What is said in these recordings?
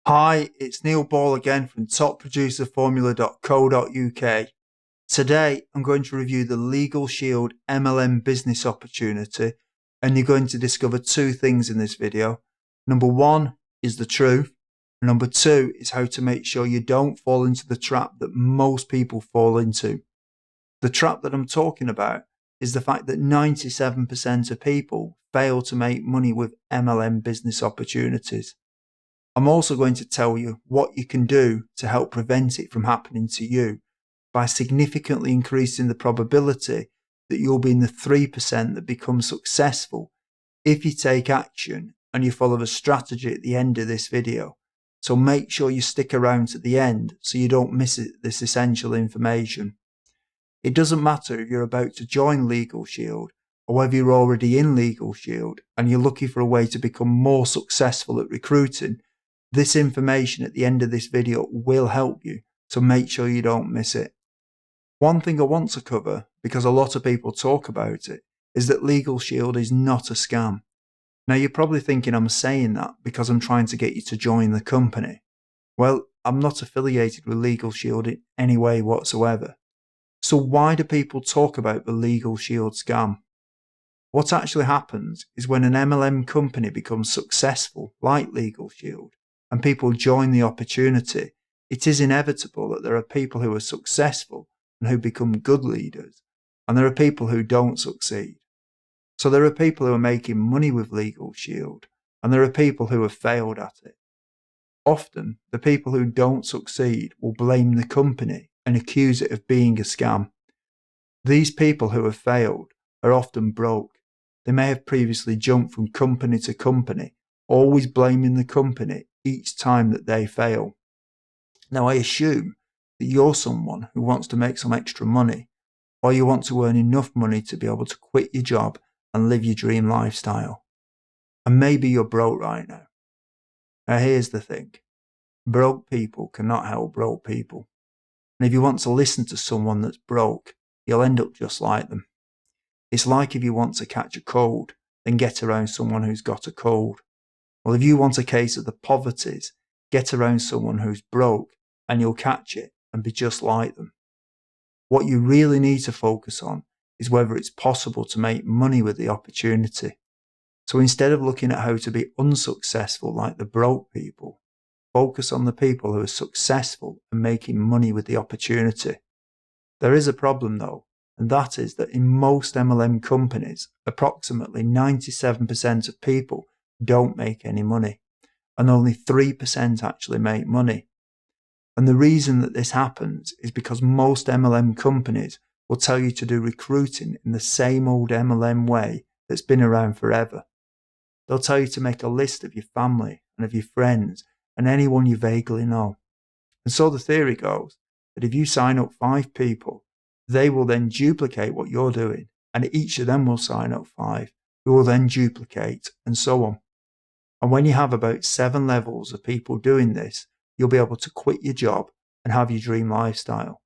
Hi, it's Neil Ball again from topproducerformula.co.uk. Today, I'm going to review the Legal Shield MLM business opportunity, and you're going to discover two things in this video. Number one is the truth. Number two is how to make sure you don't fall into the trap that most people fall into. The trap that I'm talking about is the fact that 97% of people fail to make money with MLM business opportunities. I'm also going to tell you what you can do to help prevent it from happening to you by significantly increasing the probability that you'll be in the 3% that become successful if you take action and you follow a strategy at the end of this video. So make sure you stick around to the end so you don't miss this essential information. It doesn't matter if you're about to join Legal Shield or whether you're already in Legal Shield and you're looking for a way to become more successful at recruiting. This information at the end of this video will help you, so make sure you don't miss it. One thing I want to cover, because a lot of people talk about it, is that Legal Shield is not a scam. Now you're probably thinking I'm saying that because I'm trying to get you to join the company. Well, I'm not affiliated with Legal Shield in any way whatsoever. So why do people talk about the Legal Shield scam? What actually happens is when an MLM company becomes successful, like Legal Shield, and people join the opportunity, it is inevitable that there are people who are successful and who become good leaders, and there are people who don't succeed. So there are people who are making money with Legal Shield, and there are people who have failed at it. Often, the people who don't succeed will blame the company and accuse it of being a scam. These people who have failed are often broke. They may have previously jumped from company to company, always blaming the company each time that they fail. Now, I assume that you're someone who wants to make some extra money, or you want to earn enough money to be able to quit your job and live your dream lifestyle. And maybe you're broke right now. Now, here's the thing. Broke people cannot help broke people. And if you want to listen to someone that's broke, you'll end up just like them. It's like if you want to catch a cold, then get around someone who's got a cold. Well, if you want a case of the poverties, get around someone who's broke and you'll catch it and be just like them. What you really need to focus on is whether it's possible to make money with the opportunity. So instead of looking at how to be unsuccessful like the broke people, focus on the people who are successful and making money with the opportunity. There is a problem though, and that is that in most MLM companies, approximately 97% of people don't make any money, and only 3% actually make money. And the reason that this happens is because most MLM companies will tell you to do recruiting in the same old MLM way that's been around forever. They'll tell you to make a list of your family and of your friends and anyone you vaguely know. And so the theory goes that if you sign up 5 people, they will then duplicate what you're doing, and each of them will sign up 5, who will then duplicate, and so on. And when you have about 7 levels of people doing this, you'll be able to quit your job and have your dream lifestyle.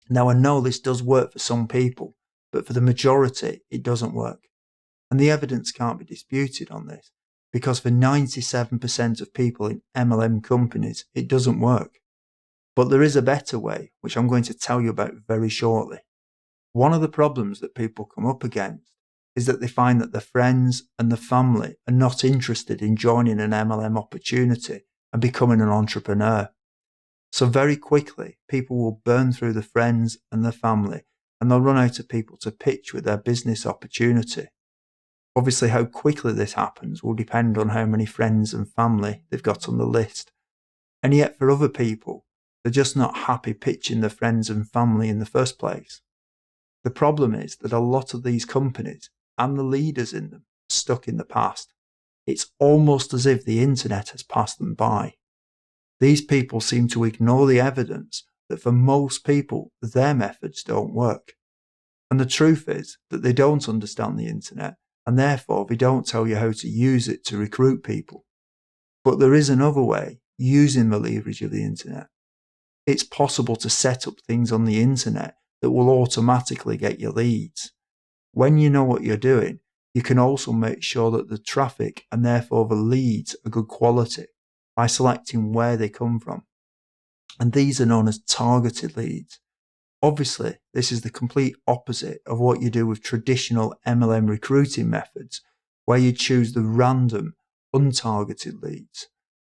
Now, I know this does work for some people, but for the majority, it doesn't work. And the evidence can't be disputed on this, because for 97% of people in MLM companies, it doesn't work. But there is a better way, which I'm going to tell you about very shortly. One of the problems that people come up against is that they find that their friends and the family are not interested in joining an MLM opportunity and becoming an entrepreneur. So very quickly, people will burn through the friends and the family, and they'll run out of people to pitch with their business opportunity. Obviously, how quickly this happens will depend on how many friends and family they've got on the list. And yet for other people, they're just not happy pitching their friends and family in the first place. The problem is that a lot of these companies and the leaders in them are stuck in the past. It's almost as if the internet has passed them by. These people seem to ignore the evidence that for most people, their methods don't work. And the truth is that they don't understand the internet, and therefore they don't tell you how to use it to recruit people. But there is another way, using the leverage of the internet. It's possible to set up things on the internet that will automatically get you leads. When you know what you're doing, you can also make sure that the traffic and therefore the leads are good quality. by selecting where they come from. And these are known as targeted leads. Obviously, this is the complete opposite of what you do with traditional MLM recruiting methods, where you choose the random, untargeted leads.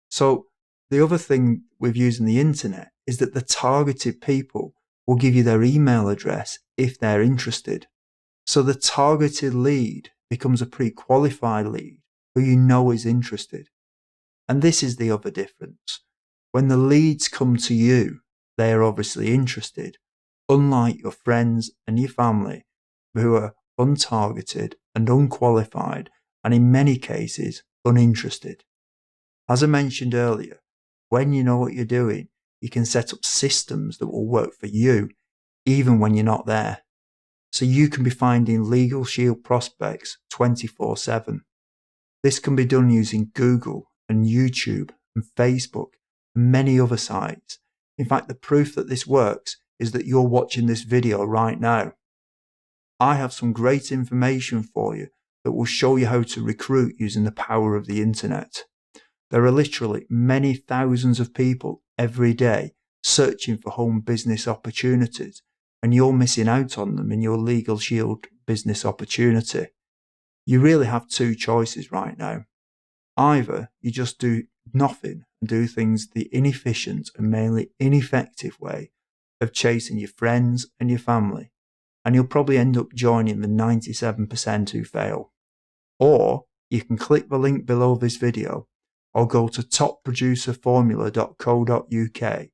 So the other thing with using the internet is that the targeted people will give you their email address if they're interested. So the targeted lead becomes a pre-qualified lead who you know is interested. And this is the other difference. When the leads come to you, they are obviously interested, unlike your friends and your family who are untargeted and unqualified, and in many cases, uninterested. As I mentioned earlier, when you know what you're doing, you can set up systems that will work for you, even when you're not there. So you can be finding Legal Shield prospects 24/7. This can be done using Google and YouTube and Facebook and many other sites. In fact, the proof that this works is that you're watching this video right now. I have some great information for you that will show you how to recruit using the power of the internet. There are literally many thousands of people every day searching for home business opportunities, and you're missing out on them in your Legal Shield business opportunity. You really have two choices right now. Either you just do nothing and do things the inefficient and mainly ineffective way of chasing your friends and your family, and you'll probably end up joining the 97% who fail. Or you can click the link below this video or go to topproducerformula.co.uk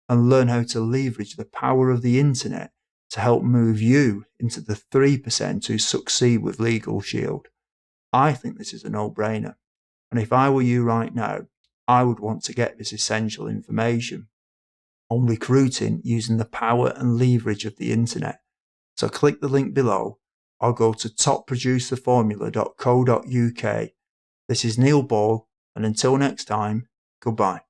and learn how to leverage the power of the internet to help move you into the 3% who succeed with Legal Shield. I think this is a no-brainer. And if I were you right now, I would want to get this essential information on recruiting using the power and leverage of the internet. So click the link below or go to topproducerformula.co.uk. This is Neil Ball, and until next time, goodbye.